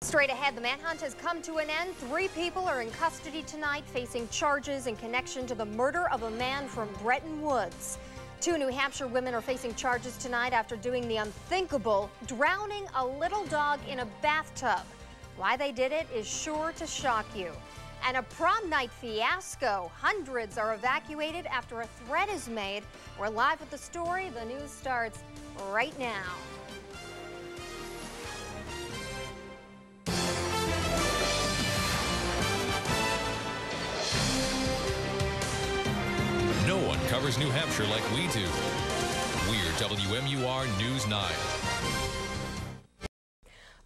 Straight ahead, the manhunt has come to an end. 3 people are in custody tonight facing charges in connection to the murder of a man from Bretton Woods. 2 New Hampshire women are facing charges tonight after doing the unthinkable, drowning a little dog in a bathtub. Why they did it is sure to shock you. And a prom night fiasco. Hundreds are evacuated after a threat is made. We're live with the story. The news starts right now. No one covers New Hampshire like we do. We're WMUR News 9.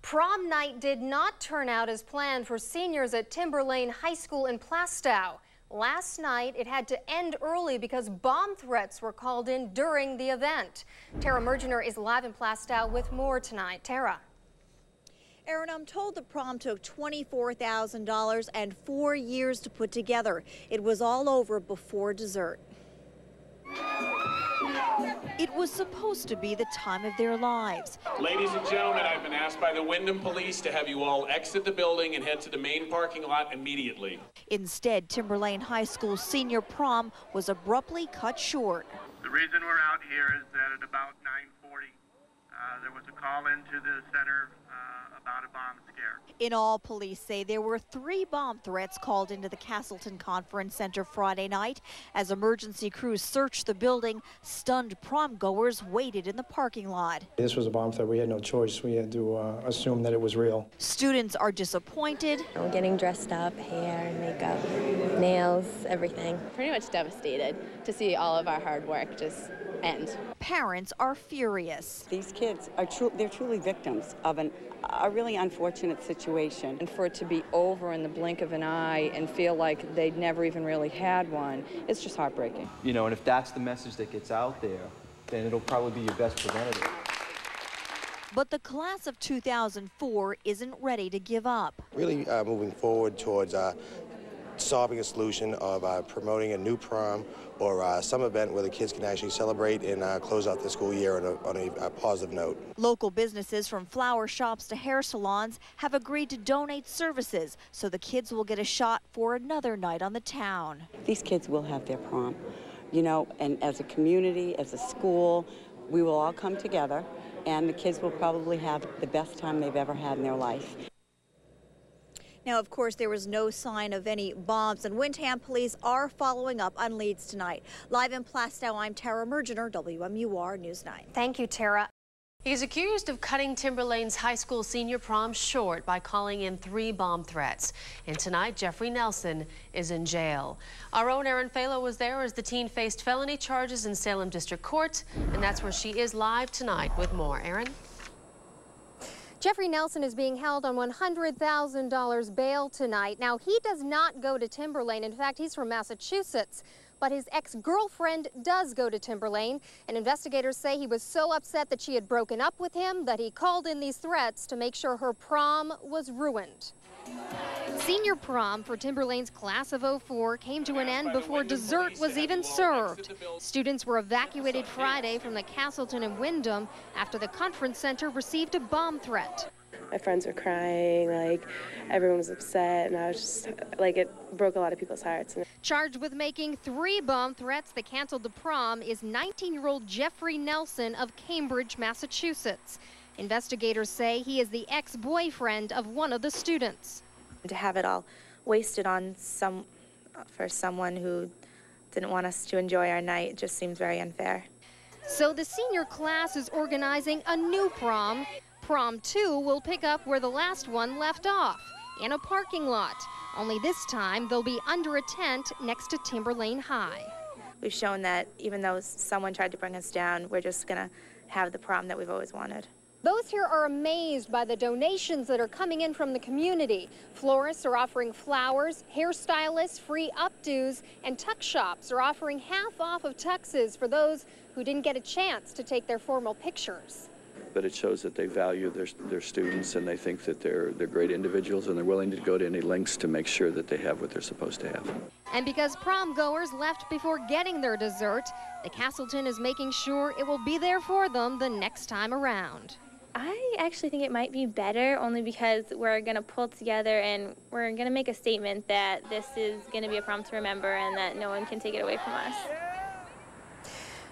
Prom night did not turn out as planned for seniors at Timberlane High School in Plastow. Last night, it had to end early because bomb threats were called in during the event. Tara Mergener is live in Plastow with more tonight. Tara. Aaron, I'm told the prom took $24,000 and 4 years to put together. It was all over before dessert. It was supposed to be the time of their lives. Ladies and gentlemen, I've been asked by the Wyndham Police to have you all exit the building and head to the main parking lot immediately. Instead, Timberlane High School's senior prom was abruptly cut short. The reason we're out here is that at about 9:40, there was a call into the center about a bomb scare. In all, police say there were 3 bomb threats called into the Castleton Conference Center Friday night. As emergency crews searched the building, stunned prom goers waited in the parking lot. This was a bomb threat. We had no choice. We had to assume that it was real. Students are disappointed. I'm getting dressed up, hair, makeup, nails, everything. Pretty much devastated to see all of our hard work just end. Parents are furious. These kids are they're truly victims of a really unfortunate situation. And for it to be over in the blink of an eye and feel like they'd never even really had one, it's just heartbreaking. You know, and if that's the message that gets out there, then it'll probably be your best preventative. But the class of 2004 isn't ready to give up. Really moving forward towards solving a solution of promoting a new prom or some event where the kids can actually celebrate and close out the school year on a positive note. Local businesses from flower shops to hair salons have agreed to donate services so the kids will get a shot for another night on the town. These kids will have their prom, you know, and as a community, as a school, we will all come together and the kids will probably have the best time they've ever had in their life. Now, of course, there was no sign of any bombs, and Windham police are following up on leads tonight. Live in Plastow, I'm Tara Mergener, WMUR News 9. Thank you, Tara. He's accused of cutting Timberlane's high school senior prom short by calling in 3 bomb threats. And tonight, Jeffrey Nelson is in jail. Our own Erin Falo was there as the teen faced felony charges in Salem District Court, and that's where she is live tonight with more. Erin? Jeffrey Nelson is being held on $100,000 bail tonight. Now, he does not go to Timberlane. In fact, he's from Massachusetts. But his ex-girlfriend does go to Timberlane. And investigators say he was so upset that she had broken up with him that he called in these threats to make sure her prom was ruined. Senior prom for Timberlane's class of '04 came to an end before dessert was even served. Students were evacuated Friday from the Castleton and Wyndham after the conference center received a bomb threat. My friends were crying, like everyone was upset, and I was just like, it broke a lot of people's hearts. Charged with making 3 bomb threats that canceled the prom is 19-year-old Jeffrey Nelson of Cambridge, Massachusetts. Investigators say he is the ex-boyfriend of one of the students. To have it all wasted on for someone who didn't want us to enjoy our night just seems very unfair. So the senior class is organizing a new prom. Prom 2 will pick up where the last one left off, in a parking lot. Only this time they'll be under a tent next to Timberlane High. We've shown that even though someone tried to bring us down, we're just going to have the prom that we've always wanted. Those here are amazed by the donations that are coming in from the community. Florists are offering flowers, hairstylists free updos, and tuck shops are offering half off of tuxes for those who didn't get a chance to take their formal pictures. But it shows that they value their students, and they think that they're great individuals, and they're willing to go to any lengths to make sure that they have what they're supposed to have. And because prom goers left before getting their dessert, the Castleton is making sure it will be there for them the next time around. I actually think it might be better, only because we're going to pull together and we're going to make a statement that this is going to be a prom to remember and that no one can take it away from us.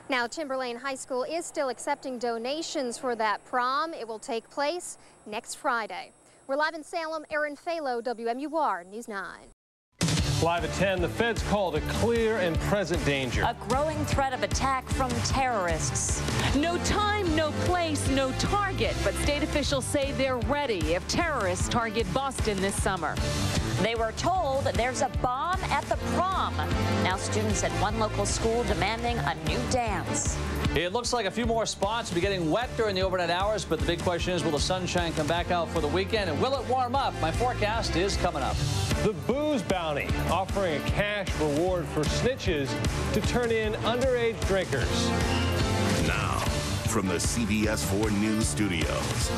Now, Timberlane High School is still accepting donations for that prom. It will take place next Friday. We're live in Salem. Erin Phalo, WMUR News 9. Live at 10, the feds called a clear and present danger. A growing threat of attack from terrorists. No time, no place, no target, but state officials say they're ready if terrorists target Boston this summer. They were told there's a bomb at the prom. Now students at one local school demanding a new dance. It looks like a few more spots will be getting wet during the overnight hours, but the big question is, will the sunshine come back out for the weekend, and will it warm up? My forecast is coming up. The Booze Bounty, offering a cash reward for snitches to turn in underage drinkers. Now, from the CBS 4 News studios,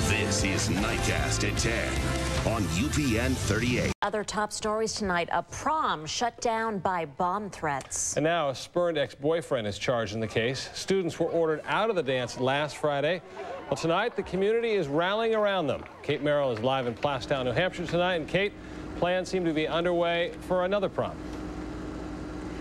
this is Nightcast at 10 on UPN 38. Other top stories tonight, a prom shut down by bomb threats. And now a spurned ex-boyfriend is charged in the case. Students were ordered out of the dance last Friday. Well, tonight the community is rallying around them. Kate Merrill is live in Plastown, New Hampshire tonight. And Kate, plans seem to be underway for another prom.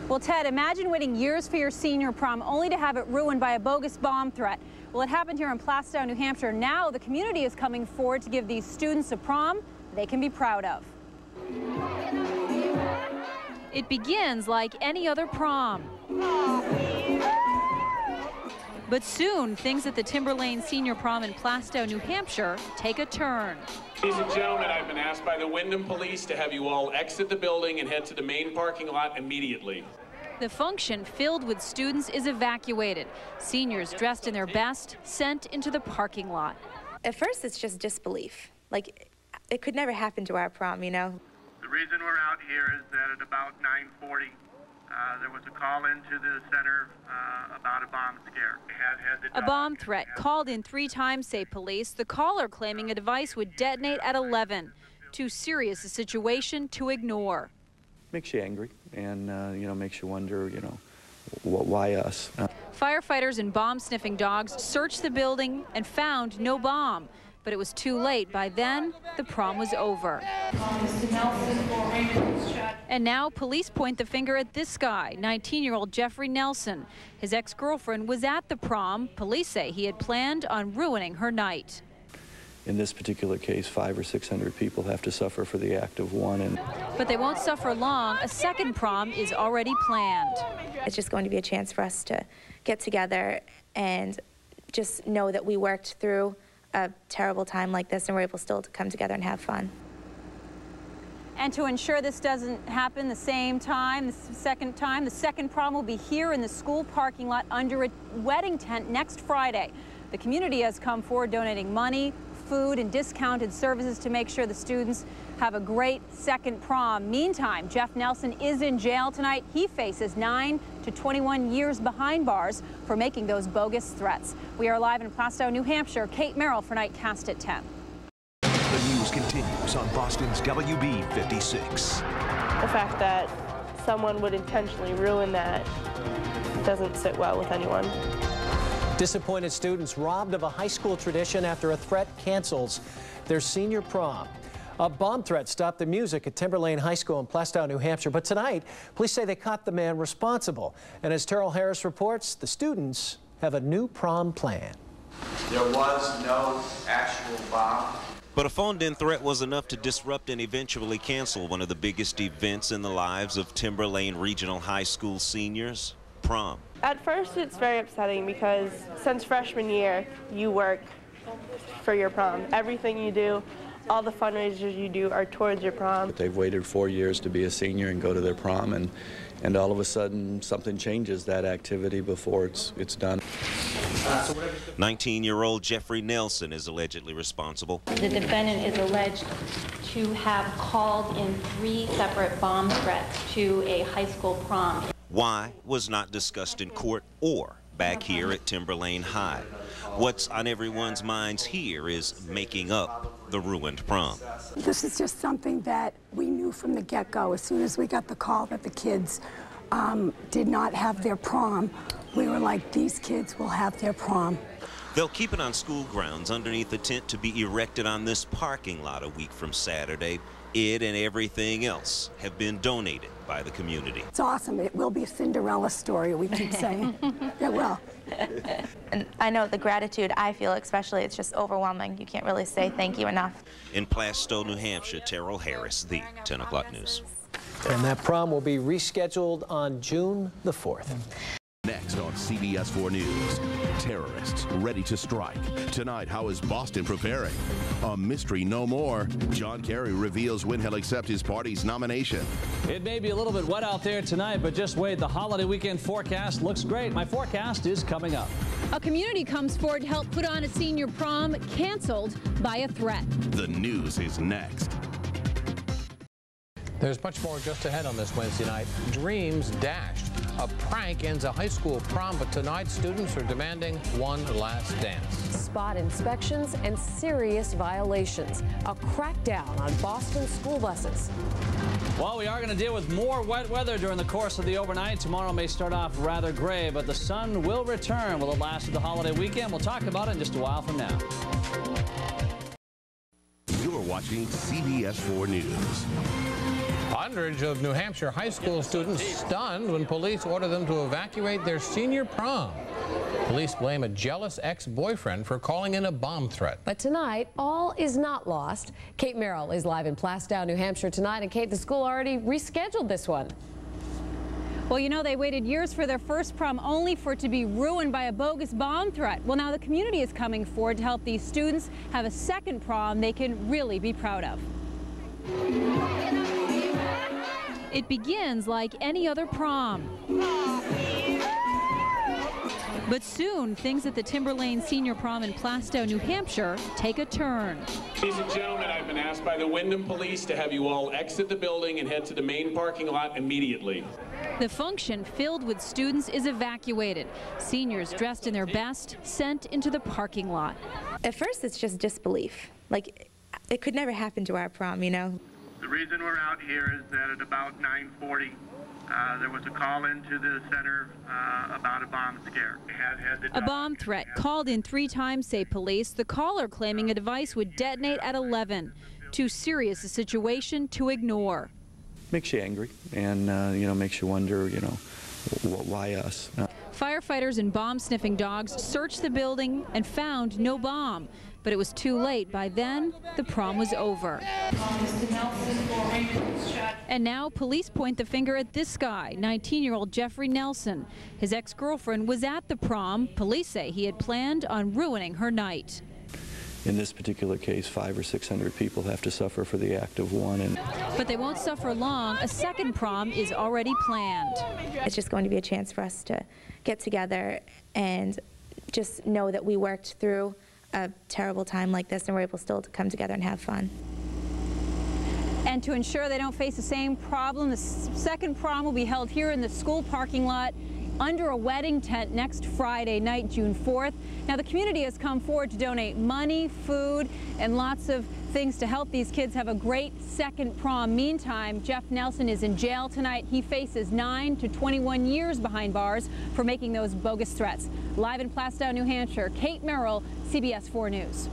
Well, Ted, imagine waiting years for your senior prom only to have it ruined by a bogus bomb threat. Well, it happened here in Plastown, New Hampshire. Now the community is coming forward to give these students a prom they can be proud of. It begins like any other prom. But soon, things at the Timberlane Senior Prom in Plastow, New Hampshire take a turn. Ladies and gentlemen, I've been asked by the Wyndham Police to have you all exit the building and head to the main parking lot immediately. The function, filled with students, is evacuated. Seniors dressed in their best sent into the parking lot. At first, it's just disbelief. Like, it could never happen to our prom, you know? The reason we're out here is that at about 9:40, there was a call into the center about a bomb scare. A bomb threat called in 3 times, say police. The caller claiming a device would detonate at 11. Too serious a situation to ignore. Makes you angry and, makes you wonder, why us? Firefighters and bomb-sniffing dogs searched the building and found no bomb. But it was too late. By then, the prom was over. And now police point the finger at this guy, 19-year-old Jeffrey Nelson. His ex-girlfriend was at the prom. Police say he had planned on ruining her night. In this particular case, 500 or 600 people have to suffer for the act of one. But they won't suffer long. A second prom is already planned. It's just going to be a chance for us to get together and just know that we worked through a terrible time like this and we're able still to come together and have fun. And to ensure this doesn't happen the second time, the second prom will be here in the school parking lot under a wedding tent next Friday. The community has come forward donating money, food, and discounted services to make sure the students have a great second prom. Meantime, Jeff Nelson is in jail tonight. He faces 9 to 21 years behind bars for making those bogus threats. We are live in Plastow, New Hampshire. Kate Merrill for Nightcast at 10. The news continues on Boston's WB56. The fact that someone would intentionally ruin that doesn't sit well with anyone. Disappointed students robbed of a high school tradition after a threat cancels their senior prom. A bomb threat stopped the music at Timberlane High School in Plastow, New Hampshire. But tonight, police say they caught the man responsible. And as Terrell Harris reports, the students have a new prom plan. There was no actual bomb. But a phoned-in threat was enough to disrupt and eventually cancel one of the biggest events in the lives of Timberlane Regional High School seniors, prom. At first, it's very upsetting because since freshman year, you work for your prom. Everything you do, all the fundraisers you do are towards your prom. They've waited 4 years to be a senior and go to their prom, and all of a sudden something changes that activity before it's done. 19-year-old Jeffrey Nelson is allegedly responsible. The defendant is alleged to have called in 3 separate bomb threats to a high school prom. Why was not discussed in court or back here at Timberlane High. What's on everyone's minds here is making up the ruined prom. This is just something that we knew from the get-go. As soon as we got the call that the kids did not have their prom, we were like, these kids will have their prom. They'll keep it on school grounds underneath a tent to be erected on this parking lot a week from Saturday. It and everything else have been donated by the community. It's awesome. It will be a Cinderella story, we keep saying. It will. And I know the gratitude I feel, especially, it's just overwhelming. You can't really say thank you enough. In Plastow, New Hampshire, Terrell Harris, the 10 o'clock news. And that prom will be rescheduled on June the 4th. Next on CBS 4 News, terrorists ready to strike. Tonight, how is Boston preparing? A mystery no more. John Kerry reveals when he'll accept his party's nomination. It may be a little bit wet out there tonight, but just wait. The holiday weekend forecast looks great. My forecast is coming up. A community comes forward to help put on a senior prom canceled by a threat. The news is next. There's much more just ahead on this Wednesday night. Dreams dashed. A prank ends a high school prom, but tonight students are demanding one last dance. Spot inspections and serious violations. A crackdown on Boston school buses. Well, we are going to deal with more wet weather during the course of the overnight. Tomorrow may start off rather gray, but the sun will return. Will it last through the holiday weekend? We'll talk about it in just a while from now. You're watching CBS 4 News. Hundreds of New Hampshire high school students stunned when police ordered them to evacuate their senior prom. Police blame a jealous ex-boyfriend for calling in a bomb threat. But tonight, all is not lost. Kate Merrill is live in Plastow, New Hampshire tonight. And Kate, the school already rescheduled this one. Well, you know, they waited years for their first prom only for it to be ruined by a bogus bomb threat. Well, now the community is coming forward to help these students have a second prom they can really be proud of. It begins like any other prom. But soon, things at the Timberlane Senior Prom in Plastow, New Hampshire take a turn. Ladies and gentlemen, I've been asked by the Wyndham Police to have you all exit the building and head to the main parking lot immediately. The function, filled with students, is evacuated. Seniors dressed in their best sent into the parking lot. At first, it's just disbelief. Like, it could never happen to our prom, you know? The reason we're out here is that at about 9:40, there was a call into the center about a bomb scare. A bomb threat called in 3 times, say police. The caller claiming a device would detonate at 11. Too serious a situation to ignore. Makes you angry and, makes you wonder, why us? Firefighters and bomb-sniffing dogs searched the building and found no bomb. But it was too late. By then, the prom was over. And now police point the finger at this guy, 19-year-old Jeffrey Nelson. His ex-girlfriend was at the prom. Police say he had planned on ruining her night. In this particular case, 500 or 600 people have to suffer for the act of one. But they won't suffer long. A second prom is already planned. It's just going to be a chance for us to get together and just know that we worked through a terrible time like this and we're able still to come together and have fun. And to ensure they don't face the same problem, the second prom will be held here in the school parking lot under a wedding tent next Friday night, June 4th. Now, the community has come forward to donate money, food, and lots of things to help these kids have a great second prom. Meantime, Jeff Nelson is in jail tonight. He faces 9 to 21 years behind bars for making those bogus threats. Live in Plastow, New Hampshire, Kate Merrill, CBS 4 News.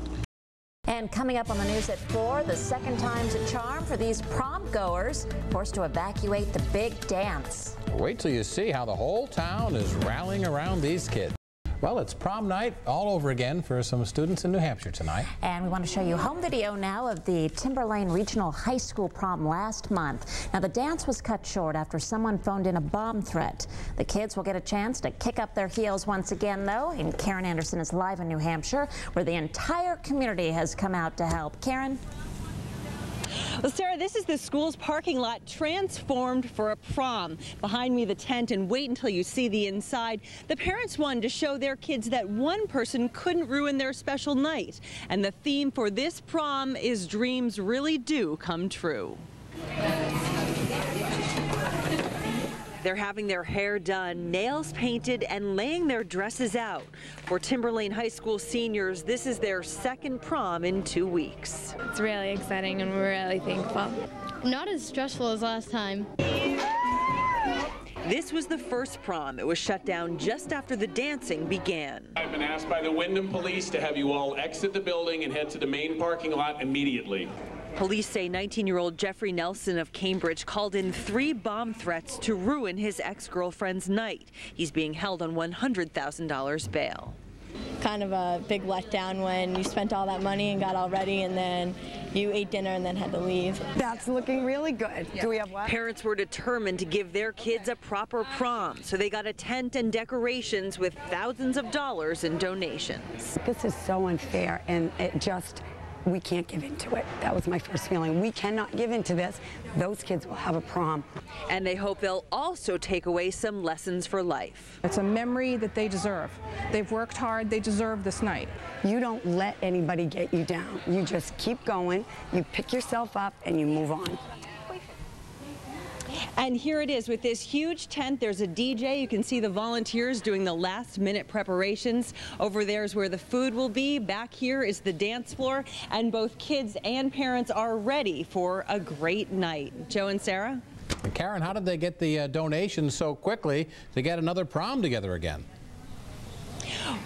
And coming up on the news at 4, the second time's a charm for these prom goers forced to evacuate the big dance. Wait till you see how the whole town is rallying around these kids. Well, it's prom night all over again for some students in New Hampshire tonight. And we want to show you home video now of the Timberlane Regional High School prom last month. Now, the dance was cut short after someone phoned in a bomb threat. The kids will get a chance to kick up their heels once again, though. And Karen Anderson is live in New Hampshire, where the entire community has come out to help. Karen? Well, Sarah, this is the school's parking lot transformed for a prom. Behind me, the tent, and wait until you see the inside. The parents wanted to show their kids that one person couldn't ruin their special night. And the theme for this prom is dreams really do come true. They're having their hair done, nails painted, and laying their dresses out. For Timberlane High School seniors, this is their second prom in 2 weeks. It's really exciting and we're really thankful. Not as stressful as last time. This was the first prom. It was shut down just after the dancing began. I've been asked by the Wyndham Police to have you all exit the building and head to the main parking lot immediately. Police say 19-year-old Jeffrey Nelson of Cambridge called in 3 bomb threats to ruin his ex-girlfriend's night. He's being held on $100,000 bail. Kind of a big letdown when you spent all that money and got all ready and then you ate dinner and then had to leave. That's looking really good. Yeah. Do we have what? Parents were determined to give their kids a proper prom, so they got a tent and decorations with thousands of dollars in donations. This is so unfair, and we can't give into it. That was my first feeling. We cannot give into this. Those kids will have a prom. And they hope they'll also take away some lessons for life. It's a memory that they deserve. They've worked hard. They deserve this night. You don't let anybody get you down. You just keep going. You pick yourself up and you move on. And here it is with this huge tent. There's a DJ. You can see the volunteers doing the last-minute preparations. Over there is where the food will be. Back here is the dance floor. And both kids and parents are ready for a great night. Joe and Sarah? Karen, how did they get the donations so quickly to get another prom together again?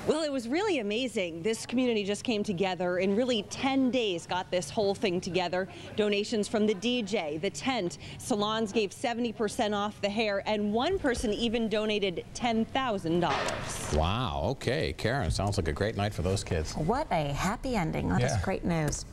Well, it was really amazing. This community just came together in really 10 days, got this whole thing together. Donations from the DJ, the tent, salons gave 70% off the hair, and one person even donated $10,000. Wow, okay. Karen, sounds like a great night for those kids. What a happy ending. That is great news.